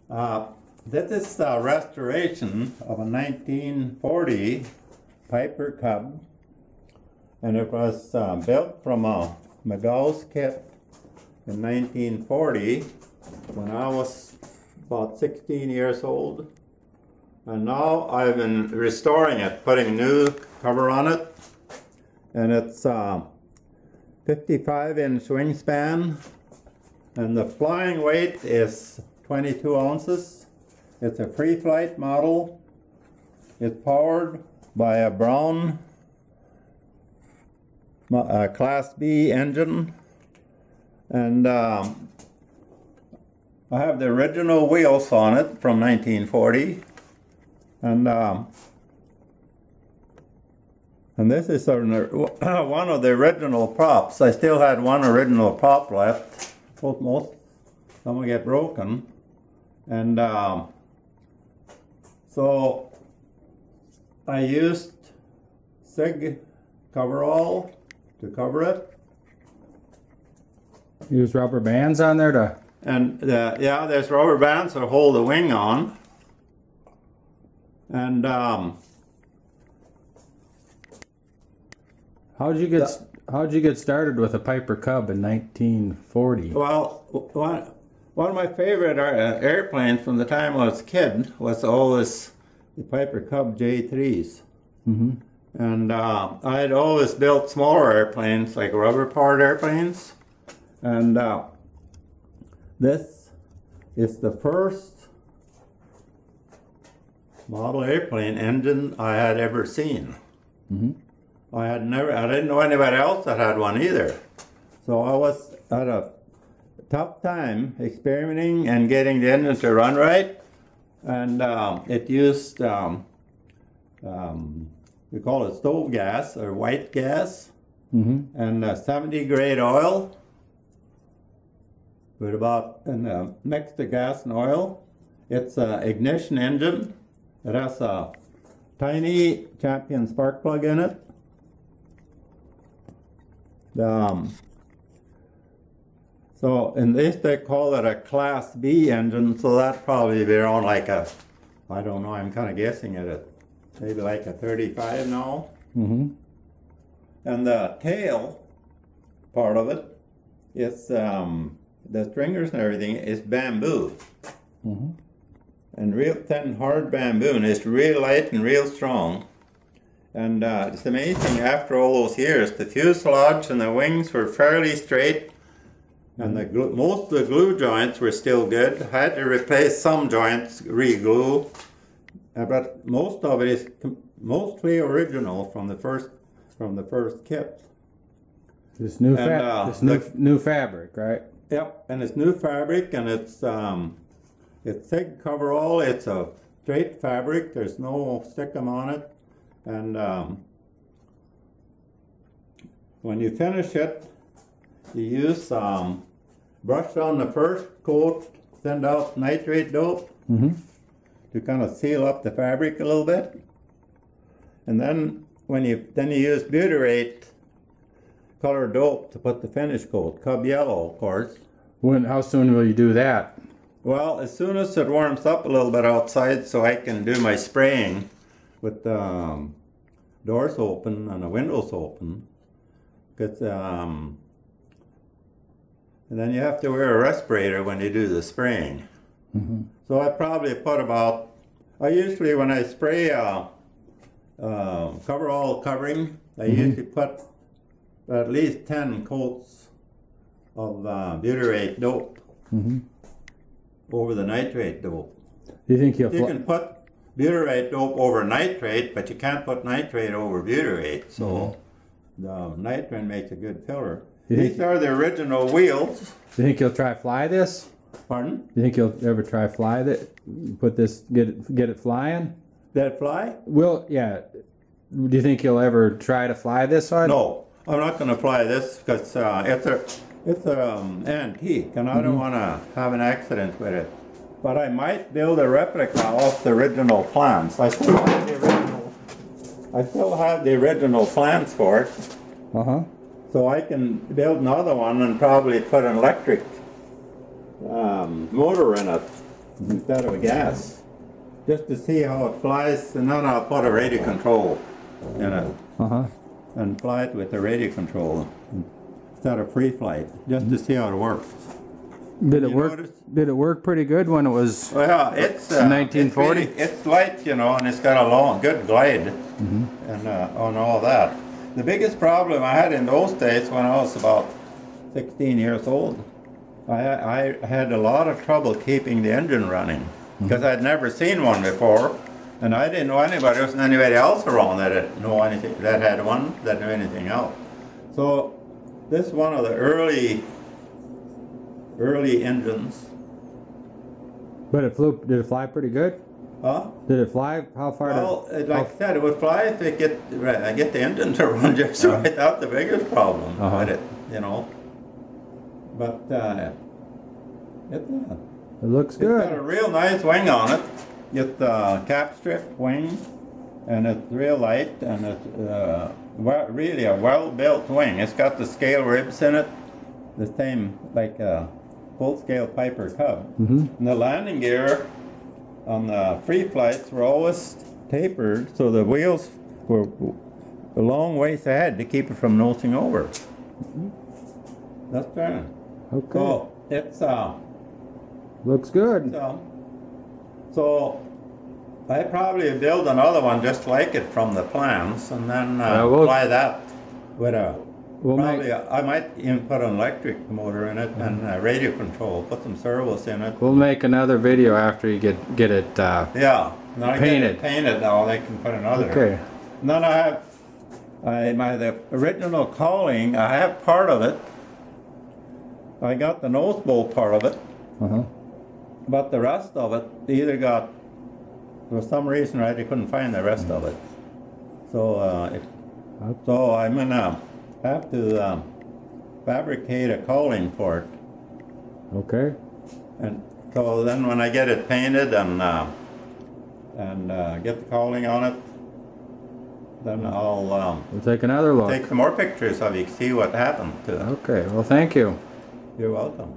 This is a restoration of a 1940 Piper Cub, and it was built from a McGaugh's kit in 1940 when I was about 16 years old. And now I've been restoring it, putting new cover on it, and it's 55-inch wingspan, and the flying weight is 22 ounces. It's a free flight model. It's powered by a Brown Class B engine, and I have the original wheels on it from 1940, and this is one of the original props. I still had one original prop left. Most some will get broken, and so I used SIG coverall to cover it. Use rubber bands on there to... And yeah, there's rubber bands that hold the wing on. And how'd you get started with a Piper Cub in 1940? Well, one of my favorite airplanes from the time I was a kid was always the Piper Cub J3s. Mm-hmm. And I had always built smaller airplanes, like rubber-powered airplanes. And this is the first model airplane engine I had ever seen. Mm-hmm. I didn't know anybody else that had one either. So I was at a tough time experimenting and getting the engine to run right. And it used, we call it stove gas or white gas, mm-hmm. and 70 grade oil with about, and mixed the gas and oil. It's an ignition engine. It has a tiny Champion spark plug in it. So in this they call it a Class B engine, so that'd probably be around like a, I don't know, I'm kind of guessing at it, maybe like a 35 now. Mm-hmm. And the tail part of it is, the stringers and everything is bamboo. Mm-hmm. And real thin, hard bamboo, and it's real light and real strong. And it's amazing, after all those years, the fuselage and the wings were fairly straight, and the most of the glue joints were still good. I had to replace some joints, re-glue, but most of it is mostly original from the first kit. This new new fabric, right? Yep, and it's new fabric, and it's SIG coverall. It's a straight fabric. There's no stickum on it, and when you finish it, you use brush on the first coat, send out nitrate dope, mm-hmm. to kind of seal up the fabric a little bit, and then you use butyrate color dope to put the finish coat, Cub yellow, of course. How soon will you do that? Well, as soon as it warms up a little bit outside, so I can do my spraying with the doors open and the windows open. Because and then you have to wear a respirator when you do the spraying. Mm-hmm. So I probably put about, I usually when I spray coverall covering, I mm-hmm. usually put at least 10 coats of butyrate dope, mm-hmm. over the nitrate dope. Do you think you can put butyrate dope over nitrate, but you can't put nitrate over butyrate, so mm-hmm. the nitrate makes a good filler. These are the original wheels. Do you think you'll try fly this? Pardon? Do you think you'll ever try fly that? Put this, get it flying? Did it fly? Well, yeah. Do you think you'll ever try to fly this one? No, I'm not going to fly this because it's an antique, and I don't want to have an accident with it. But I might build a replica of the original plans. I still have the original plans for it. Uh-huh. So I can build another one and probably put an electric motor in it. instead of a gas, just to see how it flies, and then I'll put a radio control in it and fly it with the radio control instead of free flight, just to see how it works. Did it work? Did it work pretty good when it was? Well, it's 1940. It's light, you know, and it's got a long, good glide, and on all that. The biggest problem I had in those days when I was about 16 years old, I had a lot of trouble keeping the engine running because I'd never seen one before, and I didn't know anybody else around that had know anything that had one that knew anything else. So this is one of the early engines. But it flew. Did it fly pretty good? Huh? Did it fly? How far? Well, like I said, it would fly if it get the engine to run just right. That's the biggest problem with it, you know. But it looks it's good. got a real nice wing on it. It's cap strip wing, and it's real light, and it's really a well-built wing. It's got the scale ribs in it, the same like a full-scale Piper Cub. And the landing gear on the free flights were always tapered, so the wheels were a long ways ahead to keep it from nosing over. That's right. Okay. So it's looks good. So I probably build another one just like it from the plans, and then fly that with a. I might even put an electric motor in it and a radio control. Put some servos in it. We'll make another video after you get it. Yeah. Now I painted. get it painted now. They can put another. Okay. And then I have the original cowling. I have part of it. I got the nose bolt part of it. But the rest of it, they either got, for some reason, I couldn't find the rest of it. So so I'm gonna have to fabricate a cowling for it. Okay. And so then when I get it painted and get the cowling on it, then I'll we'll take another look. Take some more pictures of you, see what happened to it. Okay. Well, thank you. You're welcome.